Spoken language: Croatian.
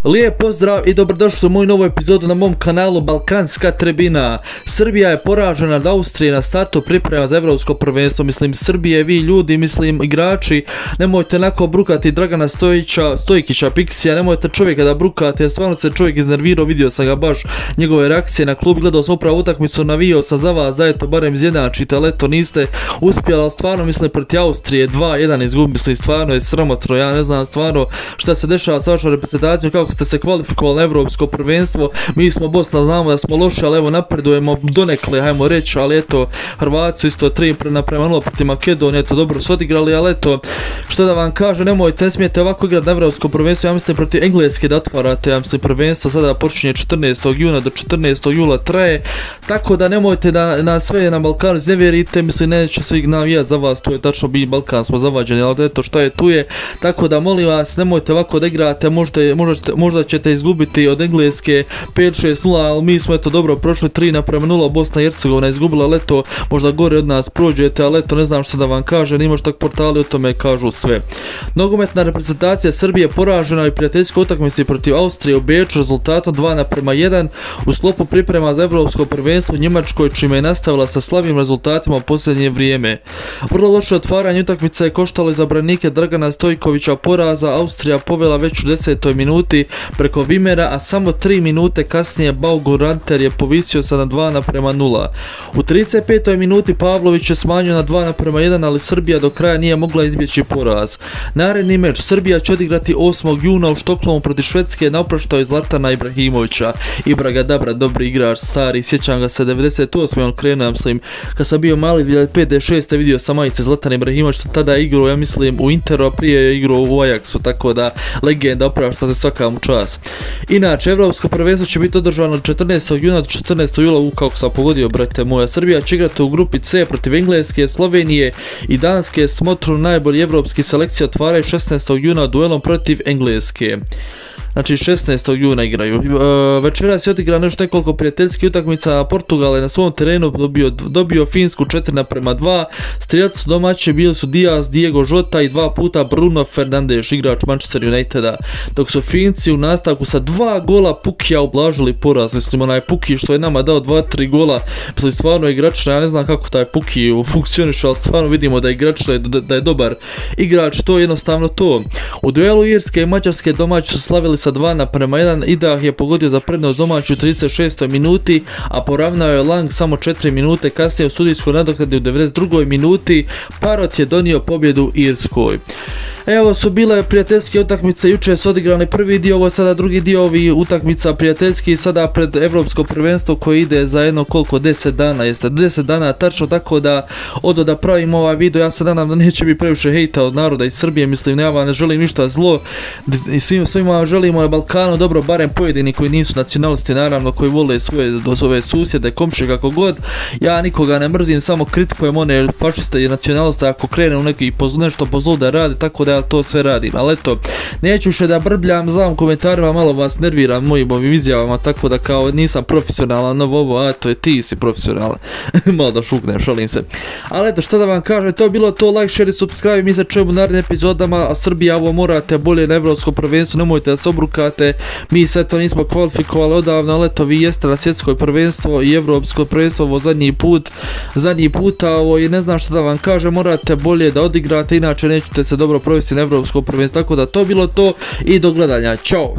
Lijep pozdrav i dobrodošli u moju novu epizodu na mom kanalu Balkanska tribina. Srbija je poražena od Austrije na startu priprema za evropsko prvenstvo. Mislim, Srbije, vi ljudi, mislim, igrači, nemojte onako brukati Dragana Stojkića, Piksija, nemojte čovjeka da brukate, jer stvarno se čovjek iznervirao, vidio sam ga baš njegove reakcije na klub, gledao sam upravo utakmicu, navio sam za vas da je to barem izjednačite, ali eto niste uspjeli, ali stvarno mislim protiv Austrije 2-1 izgubi, mislim, stvarno je sramotno, ja ne znam stvarno šta se dešava sa vašom reprezentacijom, kako ste se kvalifikovali na evropsko prvenstvo. Mi smo Bosna, znamo da smo loši, ali evo napredujemo donekle, hajmo reći, ali eto Hrvati isto 3-0 protiv Makedonije, eto dobro su odigrali, ali eto što da vam kažem, nemojte, ne smijete ovako igrati na evropsko prvenstvo, ja mislim protiv Engleske da otvarate, ja mislim prvenstvo sada počinje 14. juna do 14. jula traje, tako da nemojte da na sve na Balkanu iznevjerite, mislim neće svi navijati za vas, to je tačno bi Balkan smo zavađeni, ali eto šta je tu je, tako da molim vas nemojte ovako da igrate, možda ćete izgubiti od Engleske 5-6-0, ali mi smo eto dobro prošli 3-0, Bosna i Hercegovina izgubila, ali eto možda gore od nas prođete, ali eto ne znam što da vam kažem, nima što tak portali o tome kažu sve. Nogometna reprezentacija Srbije poražena i prijateljskoj utakmici protiv Austrije u Beču rezultatom 2-1 u sklopu priprema za evropsko prvenstvo u Njemačkoj, čime je nastavila sa slabim rezultatima u posljednje vrijeme. Vrlo loše otvaranje utakmice je koštalo za branike Dragana Stojkovića poraza, Austrija povela već u 10. minuti preko Vimera, a samo 3 minute kasnije Bauguranter je povisio se na 2-0. U 35. minuti Pavlović je smanjio na 2-1, ali Srbija do kraja nije mogla izbjeći poraz. Naredni meč Srbija će odigrati 8. juna u Štokholmu protiv Švedske na oproštaju Zlatana Ibrahimovića. Ibraga Dabra, dobri igrač, stari, sjećam ga se 98. on krenuo, ja mislim, kad sam bio mali 2005-2006 vidio sam majice Zlatan Ibrahimović, tada je igrao, ja mislim, u Interu, a prije je igrao u Ajaxu, tako da legenda, oprašta se svaka mu čast. Inače, evropsko prvenstvo će biti održano od 14. juna do 14. jula, kako sam pogodio, brate moja. Srbija će igrati u grupi C protiv Engleske, Slovenije i Danske, smotru najbolji evropski selekcija otvaraju 16. juna duelom protiv Engleske. Znači 16. juna igraju. Večeras je odigrao nešto nekoliko prijateljskih utakmica. Portugal je na svom terenu dobio Finsku 4-2. Strijelci su domaći bili su Diaz, Diego Jota i 2 puta Bruno Fernandes, igrač Manchester Uniteda. Dok su Finci u nastavku sa 2 gola Pukija ublažili poraz. Mislim, onaj Puki što je nama dao 2-3 gola. Mislim, stvarno je igračna, ja ne znam kako taj Puki funkcioniše, ali stvarno vidimo da je igračna, da je dobar igrač, to je jednostavno to. U duelu Irske i Mađarske domaći su slavili sa 2-1, Idah je pogodio za prednost domaću u 36. minuti, a poravnao je Lang samo 4 minute kasnije u sudijskoj nadoknadi u 92. minuti. Parrott je donio pobjedu Irskoj. Evo su bile prijateljske utakmice, juče su odigrani prvi dio, ovo je sada drugi dio ovih utakmica prijateljski, sada pred evropsko prvenstvo koje ide za jedno koliko 10 dana, jeste 10 dana tačno, tako da odo da pravim ovaj video, ja se nadam da neće biti previše hejta od naroda iz Srbije, mislim, ja vam ne želim ništa zlo i svima vam želimo na Balkanu dobro, barem pojedini koji nisu nacionalisti, naravno, koji vole svoje susjede, komšije, kako god. Ja nikoga ne mrzim, samo kritikujem one fašiste i nacionaliste ako krene u neki nešto po zlu da radi, tako da ja to sve radim, ali eto, neću više da brbljam, znam komentarima, malo vas nerviram mojim ovim izjavama, tako da kao nisam profesionalan, ovo, a to je ti si profesionalan, malo da šuknem, šalim se, ali eto, šta da vam kažem, to je bilo to, like, share i subscribe, mi se čujemo u narednim epizodama, a Srbija ovo morate bolje na evropsko prvenstvo, nemojte da se obrukate, mi se to nismo kvalifikovali odavno, ali eto, vi jeste na svjetsko prvenstvo i evropsko prvenstvo, ovo zadnji puta, ovo i ne znam šta da vam kažem, morate bolje da odigrate, inače nećete se dobro provesti na evropsko prvenstvo, tako da to bilo to i do gledanja, čao!